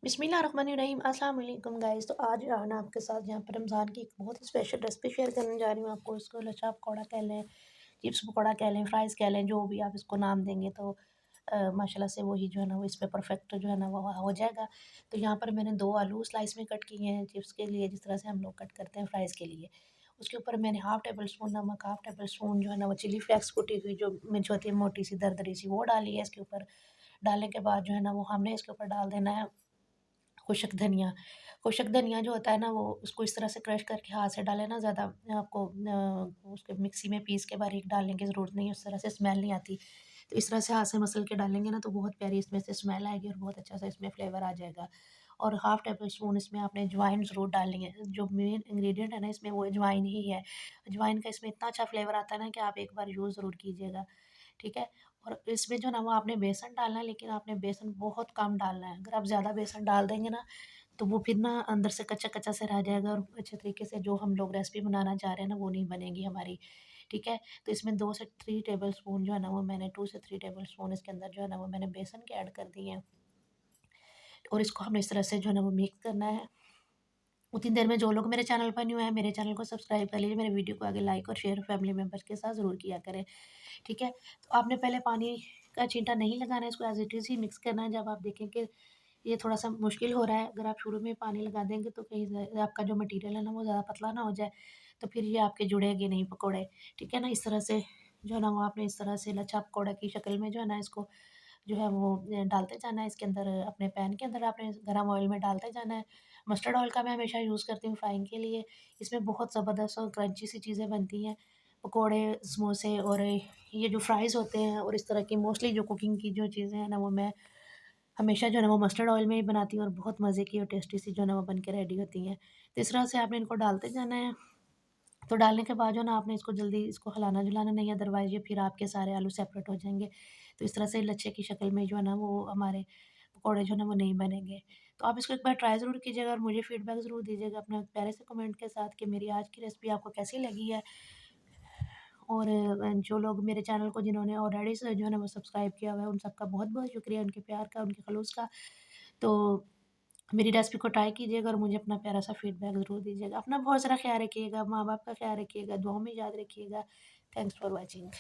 बिस्मिल्लाहिर्रहमानिर्रहीम अस्सलाम वालेकुम गाइस। तो आज ना आपके साथ यहाँ पर रमज़ान की एक बहुत ही स्पेशल रेसिपी शेयर करने जा रही हूँ। आपको इसको लच्छा पकौड़ा कह लें, चिप्स पकौड़ा कह लें, फ्राइज़ कह लें, जो भी आप इसको नाम देंगे तो माशाल्लाह से वही जो है ना वो इस पे परफेक्ट जो है ना वो हो जाएगा। तो यहाँ पर मैंने 2 आलू स्लाइस में कट किए हैं चिप्स के लिए, जिस तरह से हम लोग कट करते हैं फ्राइज़ के लिए। उसके ऊपर मैंने हाफ़ टेबल स्पून नमक, हाफ़ टेबल स्पून जो है ना वो चिली फ्लेक्स कुटी हुई जो मिर्च होती है मोटी सी दरदरी सी, वो डाली है इसके ऊपर। डालने के बाद जो है ना वो हमने इसके ऊपर डाल देना है खुशक धनिया। खुशक धनिया जो होता है ना वो उसको इस तरह से क्रश करके हाथ से डालें ना, ज़्यादा आपको उसके मिक्सी में पीस के बारीक डालने की ज़रूरत नहीं है, उस तरह से स्मेल नहीं आती। तो इस तरह से हाथ से मसल के डालेंगे ना तो बहुत प्यारी इसमें से स्मेल आएगी और बहुत अच्छा सा इसमें फ्लेवर आ जाएगा। और हाफ़ टेबल स्पून इसमें आपने अजवाइन ज़रूर डालनी है। जो मेन इंग्रीडिएंट है ना इसमें वो अजवाइन ही है। अजवाइन का इसमें इतना अच्छा फ्लेवर आता है ना कि आप एक बार यूज़ ज़रूर कीजिएगा, ठीक है? और इसमें जो ना वो आपने बेसन डालना है, लेकिन आपने बेसन बहुत कम डालना है। अगर आप ज़्यादा बेसन डाल देंगे ना तो वो फिर ना अंदर से कच्चा-कच्चा सा रह जाएगा और अच्छे तरीके से जो हम लोग रेसिपी बनाना चाह रहे हैं ना वो नहीं बनेगी हमारी, ठीक है? तो इसमें 2 से 3 टेबल स्पून जो है ना वो मैंने 2 से 3 टेबल स्पून इसके अंदर जो है ना वो मैंने बेसन के ऐड कर दिए हैं। और इसको हमने इस तरह से जो है ना वो मिक्स करना है। उतनी देर में जो लोग मेरे चैनल पर न्यू हैं, मेरे चैनल को सब्सक्राइब कर लीजिए, मेरे वीडियो को आगे लाइक और शेयर फैमिली मेंबर्स के साथ ज़रूर किया करें, ठीक है? तो आपने पहले पानी का छींटा नहीं लगाना है, इसको as it is he mix करना है। जब आप देखें कि ये थोड़ा-सा मुश्किल हो रहा है, अगर आप शुरू में पानी लगा देंगे तो कहीं आपका जो मटीरियल है ना वो ज़्यादा पतला ना हो जाए, तो फिर ये आपके जुड़ेंगे नहीं पकौड़े, ठीक है ना? इस तरह से जो है ना वो आपने इस तरह से लच्छा पकौड़ा की शक्ल में जो है ना इसको जो है वो डालते जाना है इसके अंदर, अपने पैन के अंदर आपने गरम ऑयल में डालते जाना है। मस्टर्ड ऑयल का मैं हमेशा यूज़ करती हूँ फ्राइंग के लिए। इसमें बहुत ज़बरदस्त और क्रंची सी चीज़ें बनती हैं, पकौड़े, समोसे और ये जो फ्राइज़ होते हैं और इस तरह की मोस्टली जो कुकिंग की जो चीज़ें हैं ना वो मैं हमेशा जो है ना वो मस्टर्ड ऑयल में ही बनाती हूँ और बहुत मज़े की और टेस्टी सी जो है ना वो बन के रेडी होती हैं। तो इस तरह से आपने इनको डालते जाना है। तो डालने के बाद जो है ना आपने इसको जल्दी इसको हिलाना-जुलाना नहीं है, अदरवाइज़ ये फिर आपके सारे आलू सेपरेट हो जाएँगे। तो इस तरह से लच्छे की शक्ल में जो है ना वो हमारे पकौड़े जो है ना वो नहीं बनेंगे। तो आप इसको एक बार ट्राई ज़रूर कीजिएगा और मुझे फीडबैक ज़रूर दीजिएगा अपने प्यारे से कमेंट के साथ कि मेरी आज की रेसिपी आपको कैसी लगी है। और जो लोग मेरे चैनल को जिन्होंने ऑलरेडी स जो है ना वो सब्सक्राइब किया हुआ है, उन सबका बहुत-बहुत शुक्रिया उनके प्यार का, उनके खलूस का। तो मेरी रेसिपी को ट्राई कीजिएगा और मुझे अपना प्यारा-सा फीडबैक ज़रूर दीजिएगा। अपना बहुत सारा ख़्याल रखिएगा, माँ-बाप का ख़्याल रखिएगा, दुआओं में याद रखिएगा। Thanks for watching.